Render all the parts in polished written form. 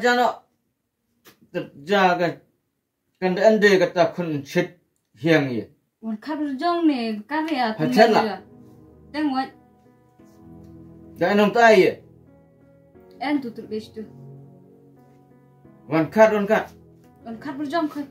Jano terjaga kan ande kata kun shit hiang ye. Wan kabel jong ne karya Hacela. Tengok Da nom tai ye. en tutur bestu. Wan kat. Wan kabel jong kai.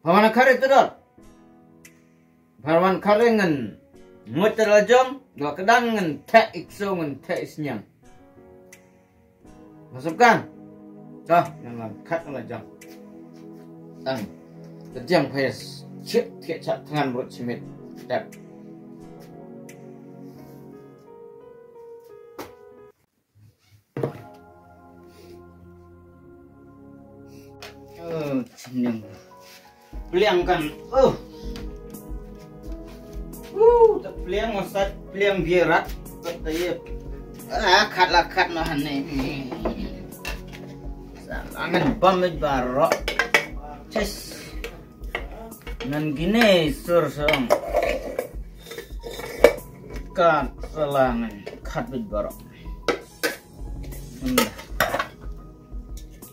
Pawana kare terol. Parwan kare ngan muter jom gua kedang ngan tak ikso ngan tak isnyang. Masukkan. Dah, yang kat lah jam. Tang. Terjang payas. Cik tiak cak tangan berut cimit. Dak. Oh, cimnyang. Peliang kan. Tak peliang masat, peliang biarat. Kata ye. Kat lah kat lah ni. Angan pamit barok. Ces. Ngan gini sur song. Kat selangan kat bit barok.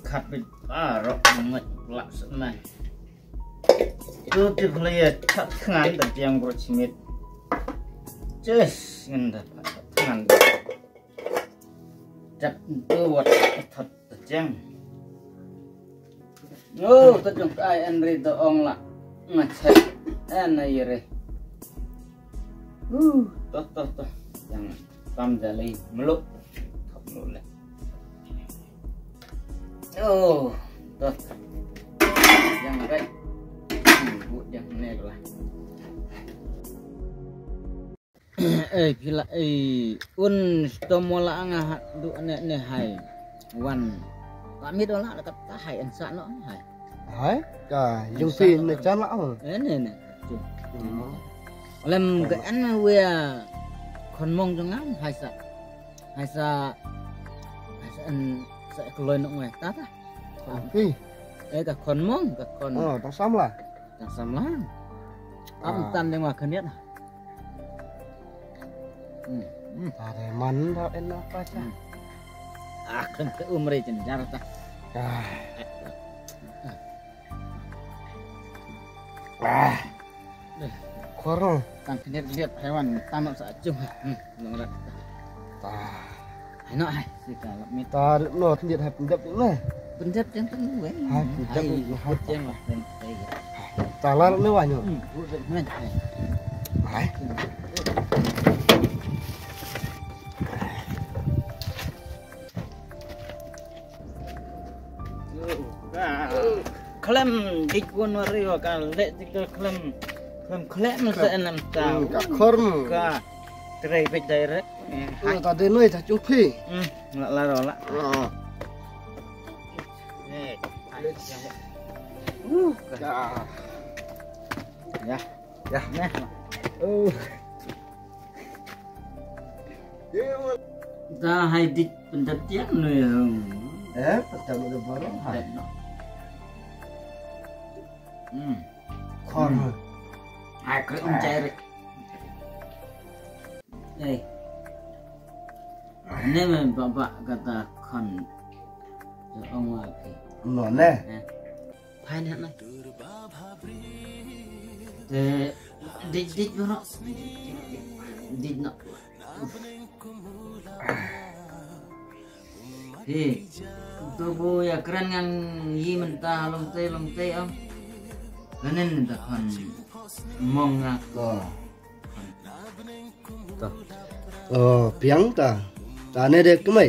Kat bit barok mat laksaman. Tu tiplaya kat tangan dan yang bercimit. Ces ngenda tangan. Cak tu wat thật terjang. Oh, terjang ai Henry doong lah. Ngecek anai re. Toh. Jangan pam jali meluk. Thop meluk. Oh, toh. Jangan kai. Bu jangan ne lah. Gila un stomola angah du ne hai wan kami dola dekat hai an sa no hai Hai, dùng phi này cho lão. ne lem ke an we kon mong jong am hai sa an sa kloi no ngai ta ta Phi. ka kon mong ka kon Tak sama lah. ta sam lang am tan deng wa khaniat Ada man tak enak aja. Akan ke umri cenjar ta. Korong. Tang lihat hewan tamak saacung. Nongrat. Enak hai sekalap mit. Ta no lihat hai pendap ni. Pendap yang tengah we. Hai pendap yang lah dan ta la ni wa nyo. Hai. Klem dikun wario kal lek dikul klem klem sa enam ta. Ka korm. Ka trai pe direct. Ta de noi ta chung phi. Lak la ro lak. Ya. Nah. Ta hai dik pendap tiang ni. Pertama ada barang hai. Korm. Hai ke cari. Ini memang bapak kata kon. Ông lagi. No ne. Hai nak nak. Dik berok. Dik nak. Tubuh ya keren yang yi mentah long teh om. Kanen tak kon mong aku. Oh, piang ta. Ta ne de kemai.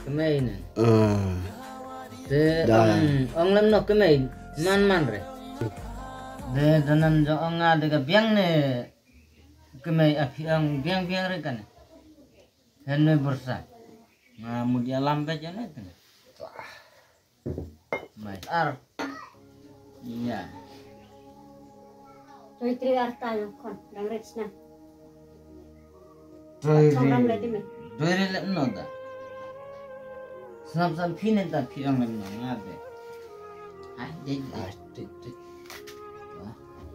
Kemai ni. Ông làm nó kemai man re. De danan jo ông ada ke piang ni kemai apiang piang re kan. Henoi bursa. Mudia lampe jana tu. Mai ar. Iya. Toi tri arta kon dang retsna. Doi lek no da. Sam pine da piang lek no ngade. Dik.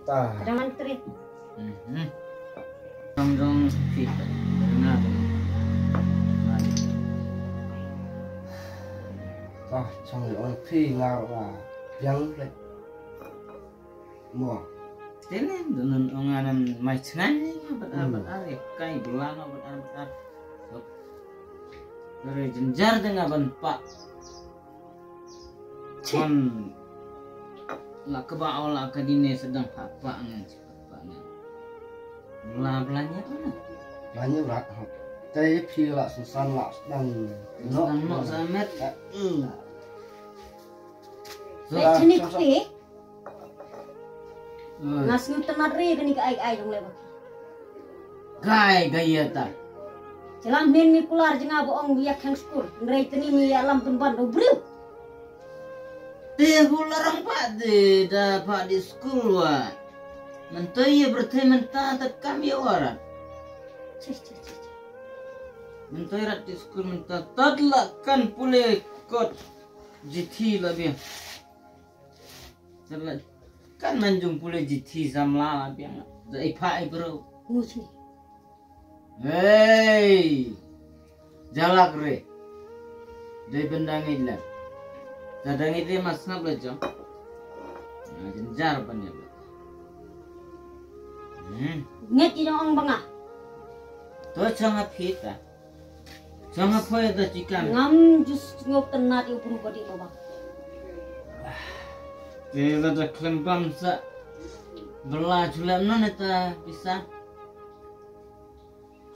Ta. Jangan tri. Dong fit. Ngade. ta trong đó phi ngao là biang đấy mua Tene dengan onganan mai cengan benar-benar kai bulan benar-benar. Dari jenjar dengan ban pak. Kon lah kebau lah ke dine sedang apa ngan cepatnya. Mula belanja mana? banyak rat học tây phi là san là đang Nó samet. Baik sini kue. Nasi tenar re kini ke ai dong leba. Gai gaya ta. Jalan min mi pular jenga boong biak hang school. Nrei teni mi alam penban do briu. Teh larang pak de dah pak di school wa. Mentoi bertemu mentah tak kami orang. Cih. Mentoi rat di school mentah tadlah kan pulih kot GT lebih. Tadlah kan manjung pulih GT samla lebih. Dah ipai bro. Muci. Hey, jalak re. Dari bendang ilah. Kadang itu masna belajar. Nah, jenjar punya. Nget di dong bangah. Tuh jangan pita. Jangan poya dah cikan. Ngam jus ngop tenat iu pun body baba. Dia dah kelempam sa. Belah julam non eta bisa.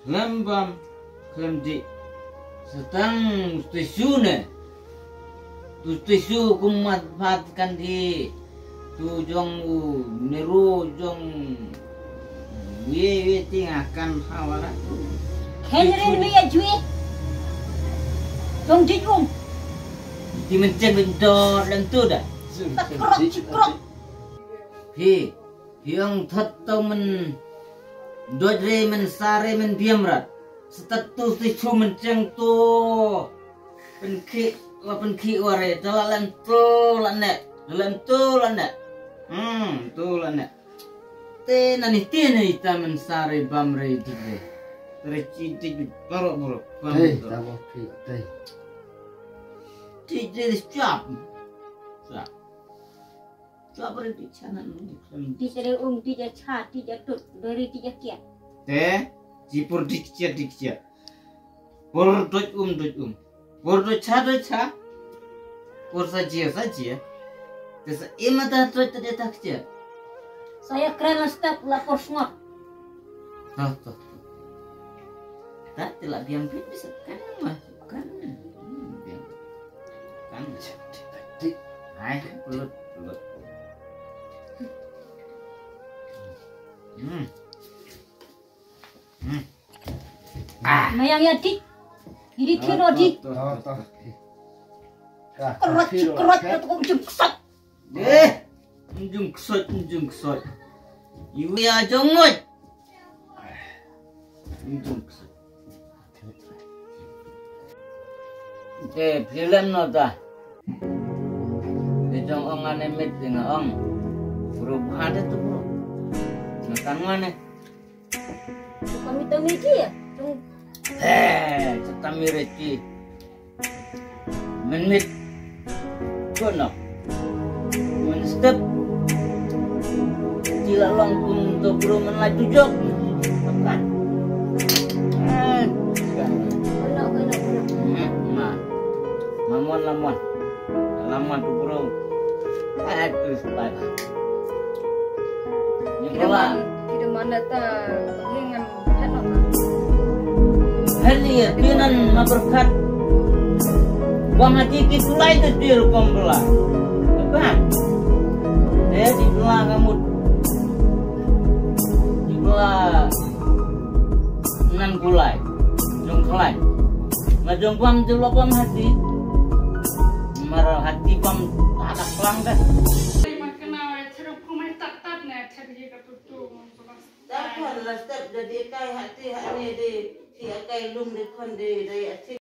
Kelempam, kelemdi. Setang tisu ne. Tu tisu kumat patkan di. Tu jong neru jong. Ye tinggalkan hawara. Henry mi ya jui. Jong jijum. Di mencet bendor dan tu dah. Cikrok. Hi, yang thatau men dodre men sare men biamrat. Status tisu menceng tu. Penki ware dalam tu lanek. Tu lanek. Te nani ita men sare bamre itu deh. Terciti borok. tây ta có phi tây Tidak siap. Siap berarti channel ni. Tidak tidak cha, tidak tut, dari tidak kiat. Teh, jipur dikcia. Bor doj Bor doj cha. Bor saja. Tesa imata doj tadi takcia. Saya keren step lapor smart. Tuh. Tak telah biang bisa kan mah kan. Biang. Kan. Tik. Hai, pelut. Mayang ya dik. Ini kiro dik. ta Kerat itu kok jengksat. Unjung kesot. Ibu ya jongot. Unjung kesot. Film nota. Dijong ongan emet dengan ong. Perubahan itu bro. Makan mana? Kami tahu ya. Cetami reci. Menit. Kono. Step tidak langsung untuk belum melaju jok kan lamon tuh bro terus lagi yang kelar Tidak mana tak dengan henok. hari kinan maberkat buang hati kita lain tu di rukom belah kan di belah kamu di belah nan gulai jong kelai ngajong pam jelopam hati marah hati pam tak pelanggan tak adalah step jadi kai hati di si kai lum di kon di dari